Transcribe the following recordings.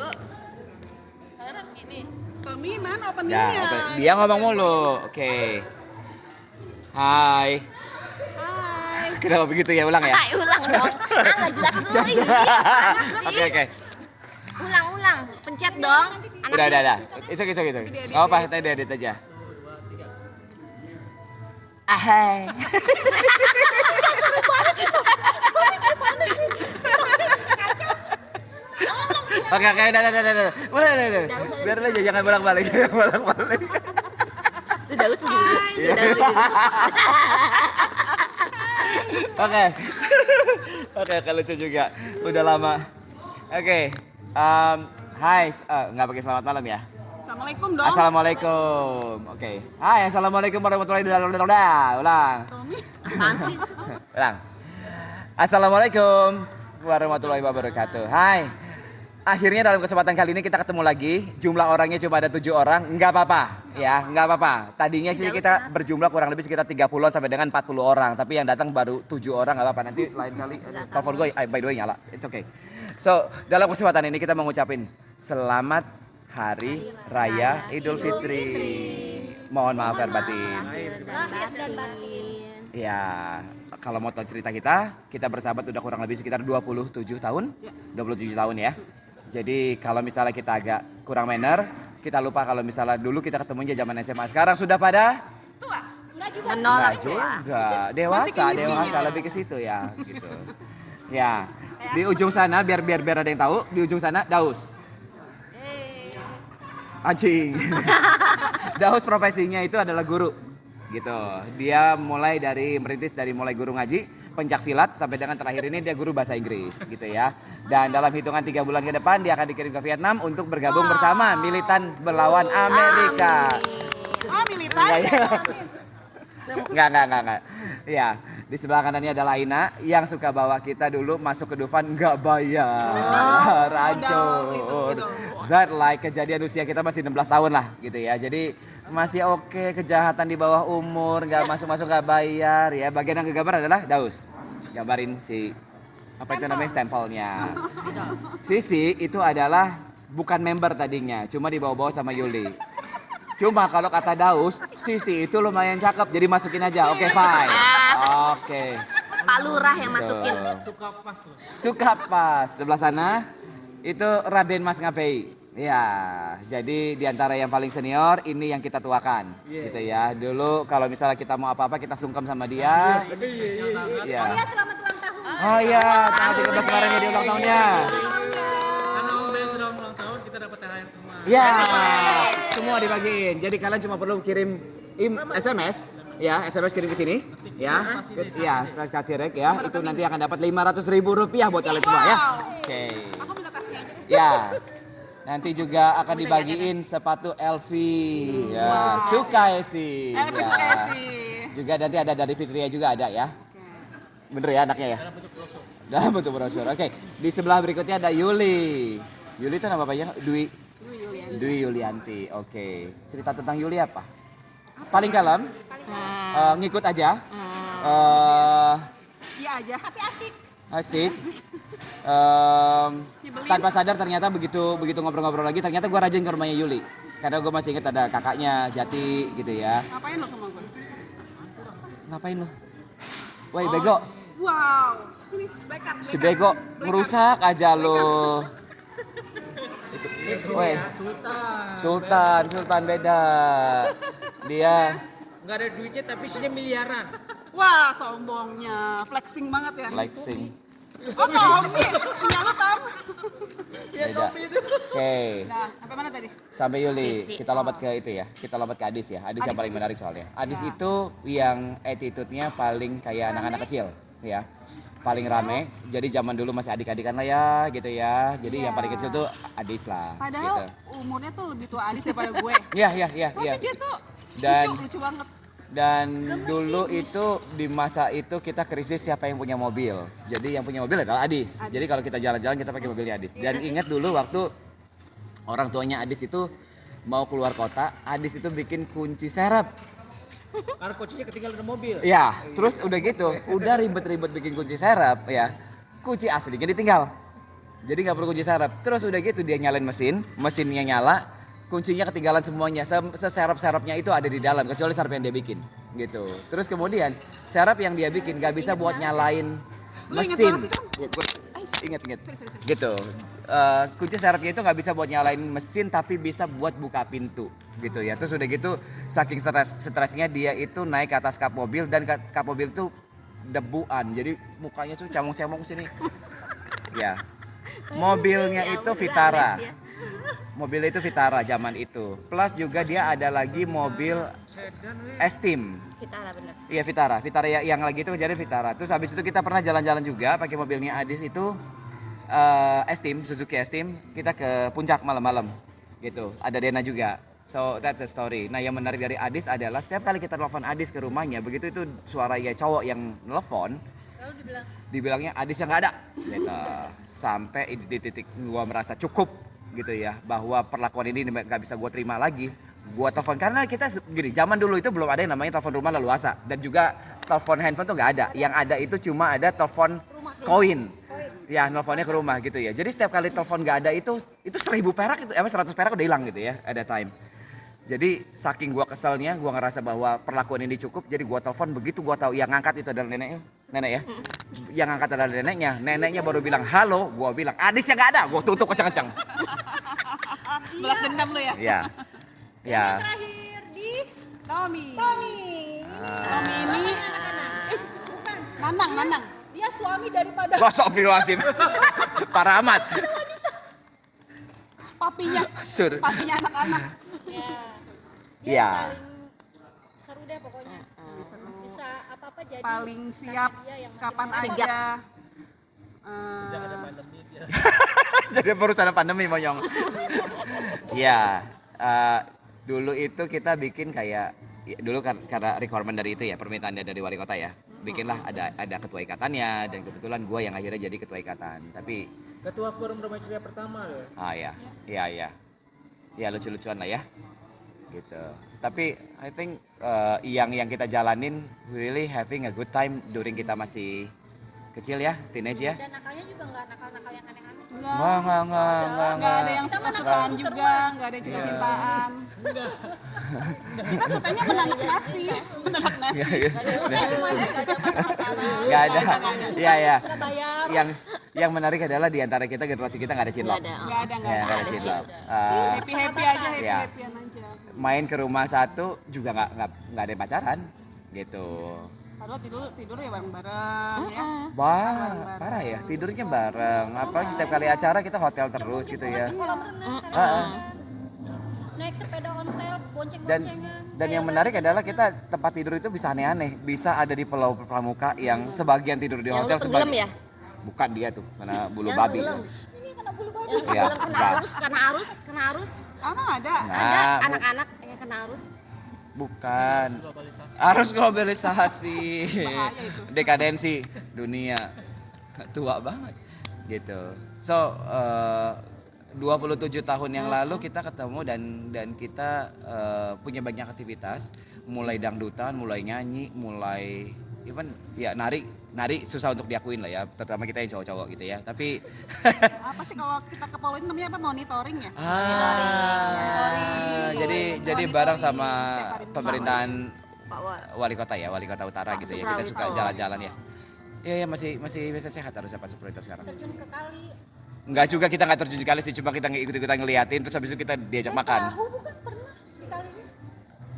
dulu. Harus gini. Tommy mana openingnya? Ya, dia ngomong mulu. Oke. Hai. Hai. Kenapa begitu ya? Ulang ya? Ulang dong. Nggak jelas dulu ini. Oke. Ulang. Pencet dong. Udah. Isok. Gak apa-apa, tadi edit aja. Hai. Oke, udah. Boleh. Biar aja, jangan bolak-balik. Itu Daus begini. Oke, kalau lucu juga. Udah lama. Oke. Hai, nggak pakai selamat malam ya? Assalamualaikum dong. Assalamualaikum. Oke. Hai, assalamualaikum warahmatullahi wabarakatuh. Ulang. Tommy. Apaan sih? Ulang. Assalamualaikum warahmatullahi wabarakatuh. Hai. Akhirnya dalam kesempatan kali ini kita ketemu lagi. Jumlah orangnya cuma ada 7 orang. Nggak apa-apa ya, nggak apa-apa. Tadinya sih kita berjumlah kurang lebih sekitar 30-an sampai dengan 40 orang. Tapi yang datang baru 7 orang, nggak apa-apa. Nanti lain kali telepon gue, by the way nyala. It's okay. So, dalam kesempatan ini kita mau ngucapin selamat Hari Raya Idul Fitri. Mohon maaf lahir batin. Lahir dan batin. Ya, kalau mau tahu cerita kita bersahabat udah kurang lebih sekitar 27 tahun. 27 tahun ya. Jadi kalau misalnya kita agak kurang manner, kita lupa kalau misalnya dulu kita ketemunya zaman SMA. Sekarang sudah pada Tua. Enggak juga. Menolak juga. Dewasa lebih ke situ ya gitu. Ya. Di ujung sana biar ada yang tahu, di ujung sana Daus. Anjing. Daus profesinya itu adalah guru. Gitu. Dia merintis dari mulai guru ngaji, pencak silat sampai dengan terakhir ini dia guru bahasa Inggris gitu ya. Dan dalam hitungan 3 bulan ke depan dia akan dikirim ke Vietnam untuk bergabung bersama militan berlawan Amerika. Oh, militan. Enggak. Ya, di sebelah kanannya adalah Aina yang suka bawa kita dulu masuk ke Dufan nggak bayar. Hancur. That like kejadian usia kita masih 16 tahun lah gitu ya. Jadi masih oke, kejahatan di bawah umur, nggak masuk nggak bayar ya. Bagian yang kegambar adalah Daus. Gambarin si apa itu namanya stempelnya. Sisi itu adalah bukan member tadinya, cuma dibawa-bawa sama Yuli. Cuma kalau kata Daus, Sisi itu lumayan cakep, jadi masukin aja. Oke, fine. Oke. Pak Lurah yang masukin. Suka pas. Sebelah sana itu Raden Mas Ngabei. Ya, jadi diantara yang paling senior ini yang kita tuakan, gitu ya. Dulu kalau misalnya kita mau apa-apa kita sungkem sama dia. Iya. Oh iya, selamat ulang tahun. Oh iya, tanggal 13 kemarin jadi ulang tahunnya. Karena Om Ben sudah ulang tahun, kita dapat THR semua. Ya, semua dibagiin. Jadi kalian cuma perlu kirim SMS, ya, SMS kirim ke sini, ya, ya, Spes Katirek ya. Itu nanti akan dapat Rp500.000 buat kalian semua ya. Oke. Aku minta tasnya aja deh. Ya. Nanti juga akan dibagiin sepatu LV. Ya, suka sih. Ya. Juga nanti ada dari Fitria juga ada ya. Bener ya anaknya ya? Dalam bentuk brosur. Oke. Di sebelah berikutnya ada Yuli. Yuli itu nama bapaknya Dwi Yulianti. Oke. Cerita tentang Yuli apa? Paling kalem. Ngikut aja. Iya aja, tapi asik. Asik. Tanpa sadar ternyata begitu ngobrol-ngobrol lagi ternyata gue rajin ke rumahnya Yuli karena gue masih inget ada kakaknya Jati gitu ya. Ngapain lo sama gue? Ngapain lo? Woi bego. Wow. Ini backup. Si bego merusak aja lo. Woi Sultan beda. Dia Nggak ada duitnya tapi isinya miliaran. Wah, sombongnya. Flexing banget ya. flexing. Oh, Tommy. Punya lo, Tom. Beda. Oke. Nah, sampai mana tadi? Sampai Yuli, Sisi. kita lompat ke itu ya. Kita lompat ke Adis ya. Adis yang paling menarik soalnya. Adis itu yang attitude-nya paling kayak anak-anak kecil ya. Paling rame. Jadi zaman dulu masih adik-adikan lah ya gitu ya. Jadi yang paling kecil tuh Adis lah Padahal gitu. umurnya tuh lebih tua Adis daripada gue. Iya. Tapi dia tuh Dan- lucu banget. Dan dulu itu di masa itu kita krisis siapa yang punya mobil. Jadi yang punya mobil adalah Adis. Jadi kalau kita jalan-jalan kita pakai mobilnya Adis. Dan ingat dulu waktu orang tuanya Adis itu mau keluar kota, Adis itu bikin kunci serep. Karena kuncinya ketinggalan di mobil. Ya, terus udah gitu, udah ribet-ribet bikin kunci serep ya. Kunci aslinya ditinggal. Jadi nggak perlu kunci serep. Terus udah gitu dia nyalain mesinnya nyala, kuncinya ketinggalan semuanya. Seserep-serepnya itu ada di dalam kecuali serep yang dia bikin gitu. Terus kemudian serep yang dia bikin nggak bisa buat nyalain mesin. Ya, gua inget gitu. Kunci serepnya itu nggak bisa buat nyalain mesin tapi bisa buat buka pintu gitu ya. Terus udah gitu saking stresnya dia itu naik ke atas kap mobil dan kap mobil itu debuan. Jadi mukanya tuh cemong-cemong sini. Ya. Mobilnya itu Vitara. Mobilnya itu Vitara zaman itu. Plus juga dia ada lagi mobil Esteem. Vitara bener. Iya Vitara. Vitara yang lagi itu kejadian Vitara. Terus habis itu kita pernah jalan-jalan juga pakai mobilnya Adis itu Esteem, Suzuki Esteem. Kita ke puncak malam-malam gitu. Ada Dena juga. So that's the story. Nah yang menarik dari Adis adalah setiap kali kita telepon Adis ke rumahnya, begitu itu suara ya cowok yang nelfon, dibilangnya Adis yang nggak ada gitu. Sampai di titik gua merasa cukup gitu ya, bahwa perlakuan ini nggak bisa gua terima lagi. Gua telepon karena kita gini, zaman dulu itu belum ada yang namanya telepon rumah leluasa dan juga telepon handphone tuh nggak ada. Yang ada itu cuma ada telepon koin. Ya, nelfonnya ke rumah gitu ya. Jadi setiap kali telepon nggak ada itu 1.000 perak itu, 100 perak udah hilang gitu ya, ada time. Jadi saking gua keselnya, gua ngerasa bahwa perlakuan ini cukup, jadi gua telepon begitu gua tahu yang ngangkat itu adalah nenek ya. Yang ngangkat adalah neneknya baru bilang halo, gua bilang Adisnya nggak ada, gua tutup kenceng-kenceng. Balas dendam lu ya? Ya. Ya. Terakhir di Tommy. Tommy ini Nanang. Dia suami daripada Astagfirullahaladzim. Parah amat. papinya anak-anak. Iya. Seru deh pokoknya. Bisa apa-apa jadi. Paling siap kapan Sigap. aja. Jangan ada pandemi dia. Jadi perusahaan pandemi monyong. Iya. Dulu itu kita bikin kayak dulu karena requirement dari itu ya, permintaannya dari wali kota ya. Bikinlah ada ketua ikatannya dan kebetulan gue yang akhirnya jadi ketua ikatan. Tapi Ketua forum remaja ceria pertama loh. ya. Ya lucu-lucuan lah ya. Gitu. Tapi I think yang kita jalanin really having a good time during kita masih kecil ya, teenage ya. Dan nakalnya juga nggak nakal-nakal yang aneh-aneh. Nggak ada yang suka-sukaan juga, nggak ada yang cinta-cintaan. Kita sukanya menanak nasi. Nggak ada. Iya. Nggak bayar. Yang menarik adalah di antara kita generasi kita nggak ada cinlok. Nggak ada. Nggak ada cinlok. Happy aja, Ya. happy-happyan aja. Main ke rumah satu juga nggak ada yang pacaran gitu. Padahal tidur ya bareng-bareng ya. Wah, parah ya, tidurnya bareng. Apalagi setiap kali acara kita hotel terus gitu ya. Kolam renang kan. Heeh. Naik sepeda ontel, Dan bonceng-boncengan. yang menarik adalah kita tempat tidur itu bisa aneh-aneh. Bisa ada di Pulau Pramuka yang sebagian tidur di Yang hotel, lu tenggelam ya? Bukan dia tuh, karena bulu Yang babi. tenggelam. Ini kena bulu babi. Yang Iya, kena enggak. arus, kena arus. Emang ada? Nah, Ada anak-anak yang kena arus. bukan. Globalisasi. Harus globalisasi. Bahaya itu. Dekadensi dunia. Tua banget gitu. So 27 tahun yang lalu kita ketemu dan kita punya banyak aktivitas, mulai dangdutan, mulai nyanyi, mulai even ya nari susah untuk diakuin lah ya, terutama kita yang cowok-cowok gitu ya. Tapi Apa sih kalau kita ke Paulin namanya apa? Monitoring ya? jadi bareng sama Setiap hari pemerintahan Pak Wak. wali kota ya, wali kota utara Pak gitu ya. Kita suka Supravito. jalan-jalan ya. Iya masih bisa sehat harusnya Pak Suprapito sekarang. Terjun ke kali. Enggak juga, kita nggak terjun kali sih, cuma kita ikut-ikutan ngeliatin terus habis itu kita diajak makan. Perahu bukan pernah di kali ini.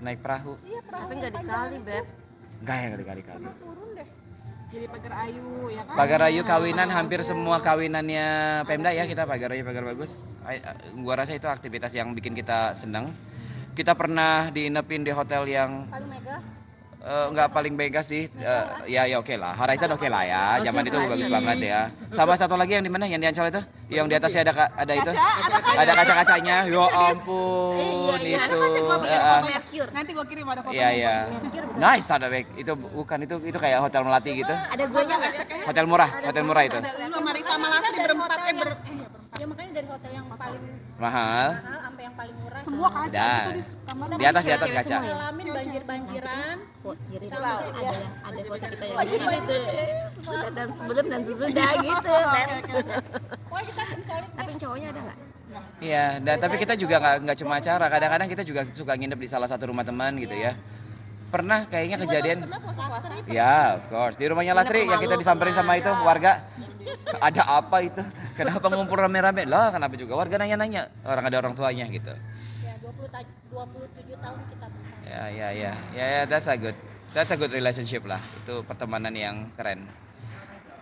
Naik perahu. Iya perahu. Tapi nggak yang dikali, panjang Beb. Enggak ya kali-kali. itu. Turun deh. Jadi pagar ayu ya kan? Pagarayu kawinan hampir semua kawinannya Pemda ya, kita pagarayu pagar bagus. Gua rasa itu aktivitas yang bikin kita senang. Kita pernah diinepin di hotel yang Paling mega. nggak paling mega sih, ya oke lah, Horizon oke lah ya, zaman itu bagus banget ya. Sama satu lagi yang di mana, yang di Ancol itu, yang di atasnya ada itu, ada kaca-kacanya, ya ampun Iya, itu, Mercure. Nanti gua kirim ada fotonya. iya. Nice tanda baik, itu bukan itu kayak hotel melati gitu, Ada guanya nggak sih? hotel murah itu, Lu sama Rita Malasa di berempat Ya makanya dari hotel yang paling mahal, mahal sampai yang paling murah. semua kaca Dan itu di kamar. di atas kaca. Ngalamin banjir-banjiran. Kok kiri tuh ada foto kita yang di sini tuh. Dan sebelum dan sesudah gitu, Beb. Pokoknya kita tim solid. Tapi yang cowoknya ada nggak? Iya, dan tapi kita juga nggak cuma acara. Kadang-kadang kita juga suka nginep di salah satu rumah teman gitu ya. Pernah kayaknya kejadian. Pernah puasa-puasa. Ya, of course. Di rumahnya Lastri yang kita disamperin sama itu warga. Ada apa itu? Kenapa ngumpul rame-rame? Lah, kenapa juga warga nanya-nanya? Orang ada orang tuanya gitu. Ya 27 tahun kita bersama. Ya, that's a good relationship lah. Itu pertemanan yang keren.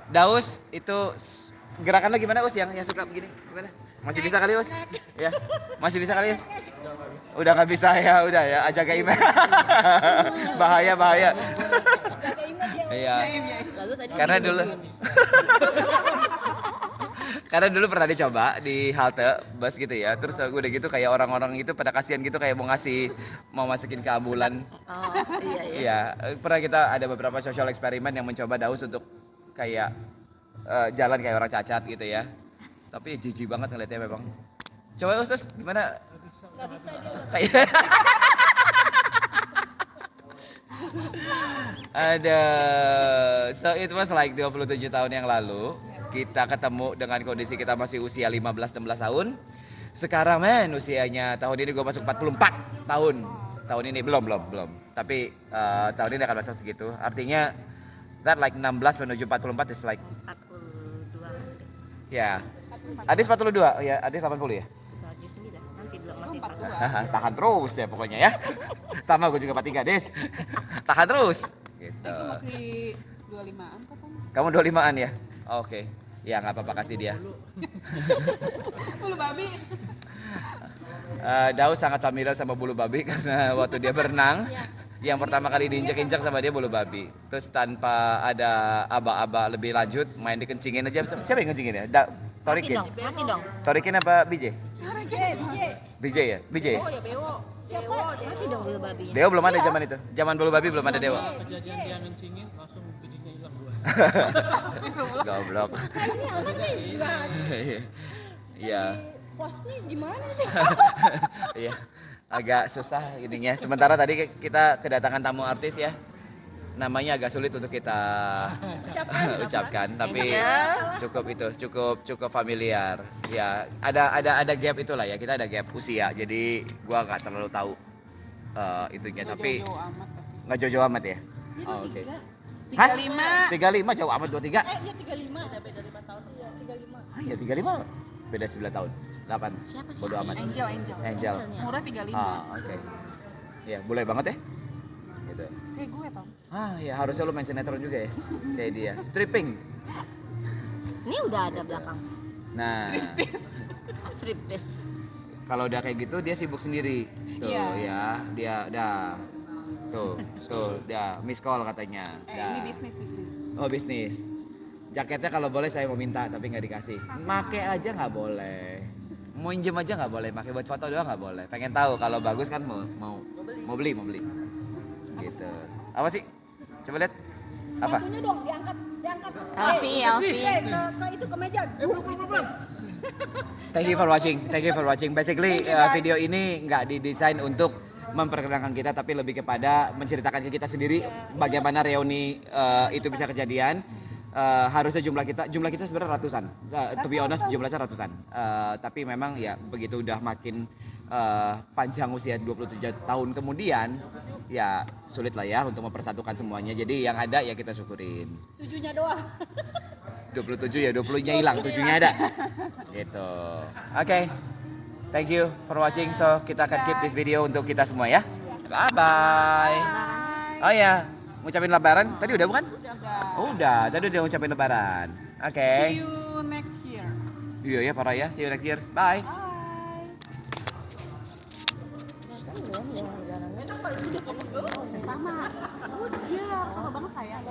Daus itu gerakan lo gimana Us yang suka begini? Gimana? Masih bisa kali Us? Ya, masih bisa kali Us? Udah nggak bisa ya, udah ya, jaga image. bahaya. Iya. Lalu tadi Karena dulu karena dulu pernah dicoba di halte bus gitu ya. Terus udah gitu kayak orang-orang itu pada kasihan gitu kayak mau masukin ke ambulan. Oh, iya. Iya, pernah kita ada beberapa social eksperimen yang mencoba Daus untuk kayak jalan kayak orang cacat gitu ya. Tapi jijik banget ngeliatnya memang. Coba Us, gimana? Gak bisa aja. Ada, so it was like 27 tahun yang lalu. Kita ketemu dengan kondisi kita masih usia 15-16 tahun. Sekarang usianya tahun ini gue masuk 44 tahun. Tahun ini belum. Tapi tahun ini akan masuk segitu. Artinya that like 16 menuju 44 is like 42 masih. ya. Adis 42, ya Adis 80 ya? 79, nanti belum masih 42. Tahan terus ya pokoknya ya. Sama gue juga 43 Des. Tahan terus. Gitu. Aku masih 25-an katanya. Kamu 25-an ya? Oke. Ya nggak apa-apa kasih dia. Bulu babi. Daus sangat familiar sama bulu babi karena waktu dia berenang yang pertama kali diinjak-injak sama dia bulu babi. Terus tanpa ada aba-aba lebih lanjut main dikencingin aja. Siapa yang kencingin ya? Torikin. Mati dong. Torikin apa BJ? BJ ya? BJ ya? Oh ya Bewo. Mati dong bulu babinya. Dewa belum ada zaman itu. Zaman bulu babi belum ada Dewa. Kejadian dia ngencingin langsung bijinya hilang gua. Goblok. Iya. Posnya gimana itu? Iya. Agak susah ininya. Sementara tadi kita kedatangan tamu artis ya. Namanya agak sulit untuk kita ucapkan, tapi cukup familiar. Ya, ada gap itulah ya. Kita ada gap usia. Jadi gua nggak terlalu tahu itunya, tapi Jauh amat. nggak jauh-jauh amat ya. Oh, oke. 35. 35 jauh amat 23. Dia 35. Ya beda 5 tahun. Iya 35. Ah ya 35. Beda 9 tahun. 8. Siapa sih? Bodoh amat. Angel. Murah 35. Oke. Ya, boleh banget ya. Gitu. Kayak gue Tom. Ya harusnya lu main sinetron juga ya. Kayak dia. Stripping. Ini udah ada belakang. Nah, Striptease. kalau udah kayak gitu dia sibuk sendiri. Tuh ya, dia dah. Tuh, dia miss call katanya. Ini bisnis. Oh, bisnis. Jaketnya kalau boleh saya mau minta tapi nggak dikasih. Make aja nggak boleh. Mau injem aja nggak boleh. Pakai buat foto doang nggak boleh. Pengen tahu kalau bagus kan mau beli. Gitu. Apa sih? Coba lihat. Apa? Sepatunya dong diangkat. Alfi. Ke itu ke meja. Thank you for watching. Basically video ini nggak didesain untuk memperkenalkan kita tapi lebih kepada menceritakan ke kita sendiri bagaimana reuni itu bisa kejadian. Harusnya jumlah kita sebenarnya ratusan. To be honest jumlahnya ratusan. Tapi memang ya begitu udah makin panjang usia 27 tahun kemudian ya sulit lah ya untuk mempersatukan semuanya. Jadi yang ada ya kita syukurin. 7-nya doang. 27 ya 20-nya hilang, 7-nya ada. Gitu. Oke. Thank you for watching. So kita akan keep this video untuk kita semua ya. Bye bye. Oh ya, ngucapin lebaran tadi udah bukan? Udah, tadi udah ngucapin lebaran. Oke. See you next year. Iya ya parah ya. See you next year. Bye. Sama. Udah, kalau banget sayang.